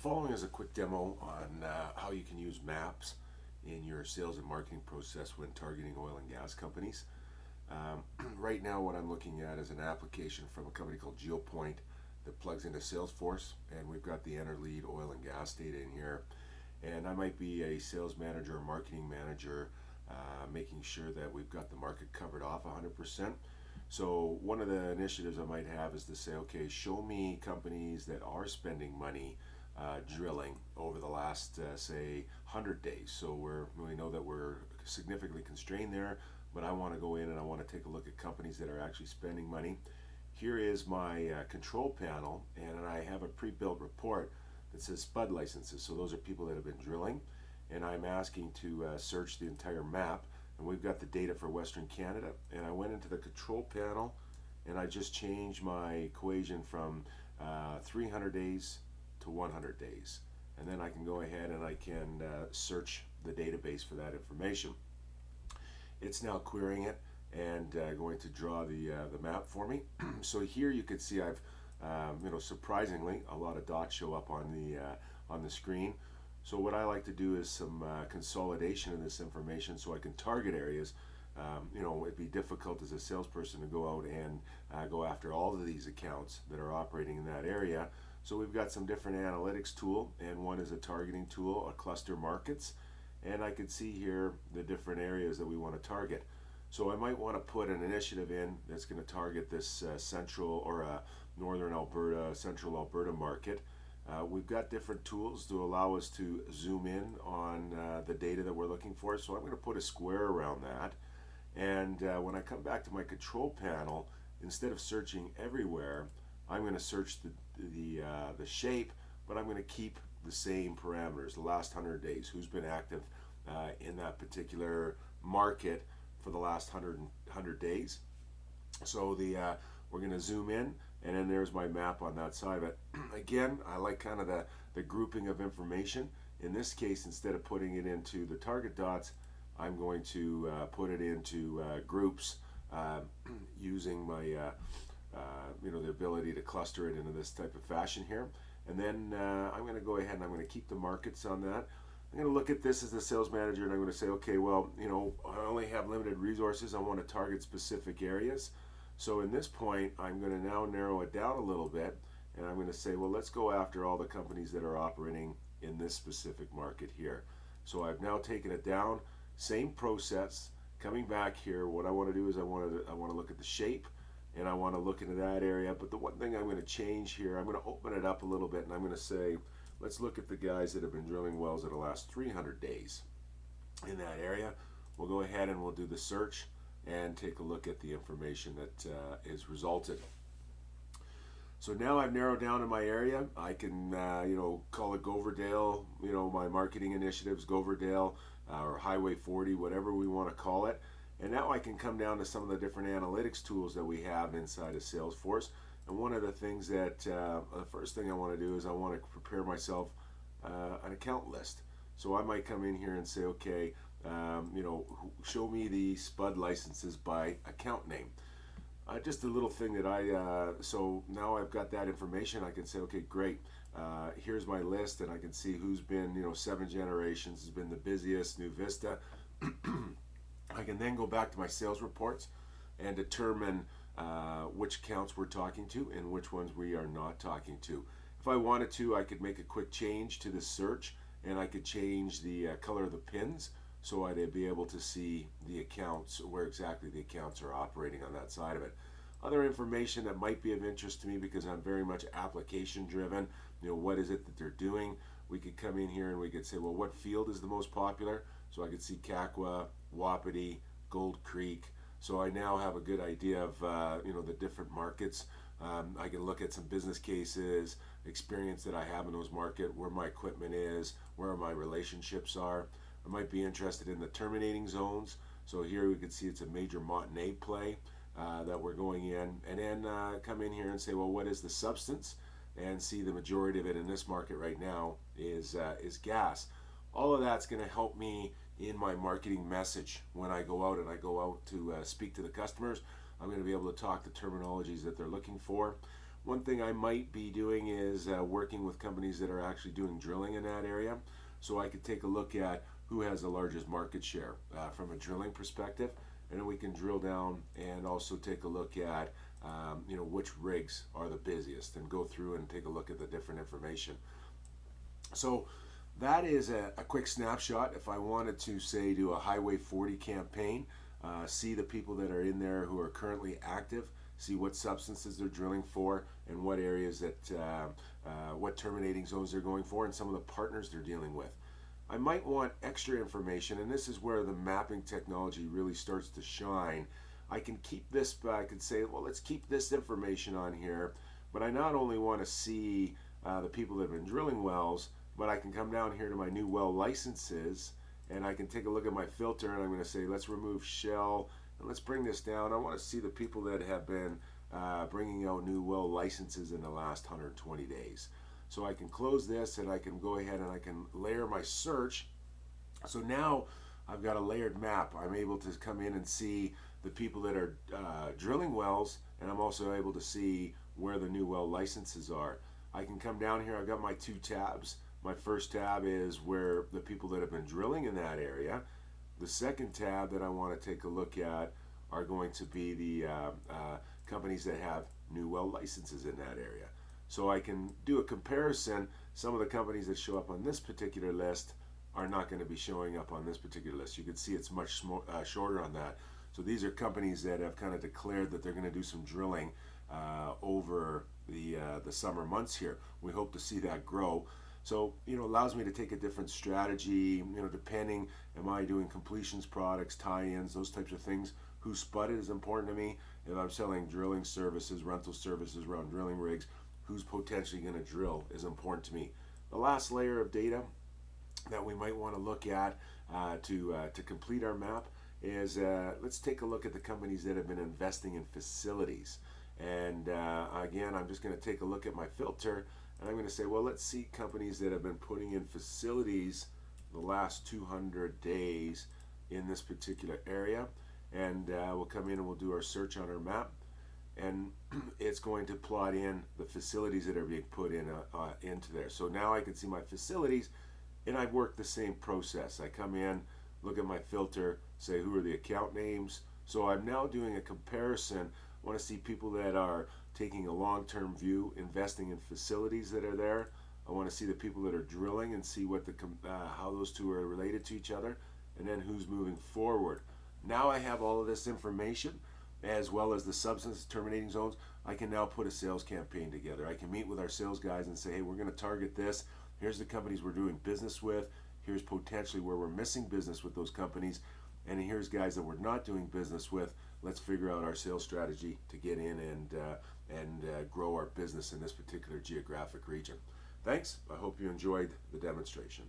following is a quick demo on how you can use maps in your sales and marketing process when targeting oil and gas companies. Right now what I'm looking at is an application from a company called Geopointe that plugs into Salesforce, and we've got the Enerlead oil and gas data in here. And I might be a sales manager or marketing manager making sure that we've got the market covered off 100%. So one of the initiatives I might have is to say, okay, show me companies that are spending money drilling over the last, say, 100 days. So we know that we're significantly constrained there, but I want to go in and I want to take a look at companies that are actually spending money. Here is my control panel, and I have a pre-built report that says spud licenses. So those are people that have been drilling, and I'm asking to search the entire map, and we've got the data for Western Canada. And I went into the control panel and I just changed my equation from 300 days to 100 days, and then I can go ahead and I can search the database for that information. It's now querying it and going to draw the map for me. So here you can see I've surprisingly a lot of dots show up on the screen. So what I like to do is some consolidation of this information so I can target areas. It'd be difficult as a salesperson to go out and go after all of these accounts that are operating in that area. So we've got some different analytics tool, and one is a targeting tool, a cluster markets, and I can see here the different areas that we want to target. So I might want to put an initiative in that's going to target this central or northern Alberta, central Alberta market. We've got different tools to allow us to zoom in on the data that we're looking for. So I'm going to put a square around that. And when I come back to my control panel, instead of searching everywhere, I'm going to search the shape, but I'm going to keep the same parameters, the last 100 days, who's been active in that particular market for the last 100 days. So we're going to zoom in, and then there's my map on that side of it. Again, I like kind of the grouping of information. In this case, instead of putting it into the target dots, I'm going to put it into groups using my the ability to cluster it into this type of fashion here. And then I'm going to go ahead and I'm going to keep the markets on that. I'm going to look at this as the sales manager, and I'm going to say, okay, well, I only have limited resources. I want to target specific areas. So in this point, I'm going to now narrow it down a little bit, and I'm going to say, well, let's go after all the companies that are operating in this specific market here. So I've now taken it down. Same process. Coming back here, what I want to do is I want to look at the shape, and I want to look into that area. But the one thing I'm going to change here, I'm going to open it up a little bit, and I'm going to say, let's look at the guys that have been drilling wells in the last 300 days in that area. We'll go ahead and we'll do the search and take a look at the information that is resulted. So now I've narrowed down in my area. I can call it Goverdale, my marketing initiatives, Goverdale or Highway 40, whatever we want to call it. And now I can come down to some of the different analytics tools that we have inside of Salesforce. And one of the things that the first thing I want to do is I want to prepare myself an account list. So I might come in here and say, okay, show me the spud licenses by account name. Just a little thing that so now I've got that information. I can say, okay, great. Here's my list, and I can see who's been, 7 generations has been the busiest, New Vista. I can then go back to my sales reports and determine which accounts we're talking to and which ones we are not talking to. If I wanted to, I could make a quick change to the search, and I could change the color of the pins so I'd be able to see the accounts, where exactly the accounts are operating on that side of it. Other information that might be of interest to me, because I'm very much application driven, what is it that they're doing? We could come in here and we could say, well, what field is the most popular? So I could see Kakwa, Wapiti, Gold Creek. So I now have a good idea of the different markets. I can look at some business cases, experience that I have in those markets, where my equipment is, where my relationships are. I might be interested in the terminating zones. So here we can see it's a major Montney play that we're going in, and then come in here and say, well, what is the substance? And see the majority of it in this market right now is gas. All of that's going to help me in my marketing message when I go out to speak to the customers. I'm going to be able to talk the terminologies that they're looking for. One thing I might be doing is working with companies that are actually doing drilling in that area, so I could take a look at who has the largest market share from a drilling perspective, and then we can drill down and also take a look at which rigs are the busiest, and go through and take a look at the different information. So that is a quick snapshot. If I wanted to say do a Highway 40 campaign, see the people that are in there who are currently active, see what substances they're drilling for, and what areas that what terminating zones they're going for, and some of the partners they're dealing with. I might want extra information, and this is where the mapping technology really starts to shine. I can keep this, I could say, well, let's keep this information on here, but I not only want to see the people that have been drilling wells, but I can come down here to my new well licenses, and I can take a look at my filter, and I'm going to say, let's remove shell, and let's bring this down. I want to see the people that have been bringing out new well licenses in the last 120 days. So I can close this, and I can go ahead and I can layer my search. So now I've got a layered map. I'm able to come in and see the people that are drilling wells, and I'm also able to see where the new well licenses are. I can come down here. I've got my two tabs. My first tab is where the people that have been drilling in that area. The second tab that I want to take a look at are going to be the companies that have new well licenses in that area. So I can do a comparison. Some of the companies that show up on this particular list are not going to be showing up on this particular list. You can see it's much shorter on that. So these are companies that have kind of declared that they're going to do some drilling over the summer months here. We hope to see that grow. So, allows me to take a different strategy, depending, am I doing completions products, tie-ins, those types of things. Who's spudded is important to me. If I'm selling drilling services, rental services around drilling rigs, who's potentially going to drill is important to me. The last layer of data that we might want to look at to complete our map is let's take a look at the companies that have been investing in facilities. And again, I'm just going to take a look at my filter, and I'm going to say, well, let's see companies that have been putting in facilities the last 200 days in this particular area. And we'll come in and we'll do our search on our map, and it's going to plot in the facilities that are being put in into there. So now I can see my facilities, and I've worked the same process. I come in, look at my filter, say who are the account names. So I'm now doing a comparison. I want to see people that are taking a long-term view, investing in facilities that are there. I want to see the people that are drilling and see what how those two are related to each other, and then who's moving forward. Now I have all of this information, as well as the substance terminating zones. I can now put a sales campaign together. I can meet with our sales guys and say, hey, we're going to target this. Here's the companies we're doing business with. Here's potentially where we're missing business with those companies. And here's guys that we're not doing business with. Let's figure out our sales strategy to get in and grow our business in this particular geographic region. Thanks. I hope you enjoyed the demonstration.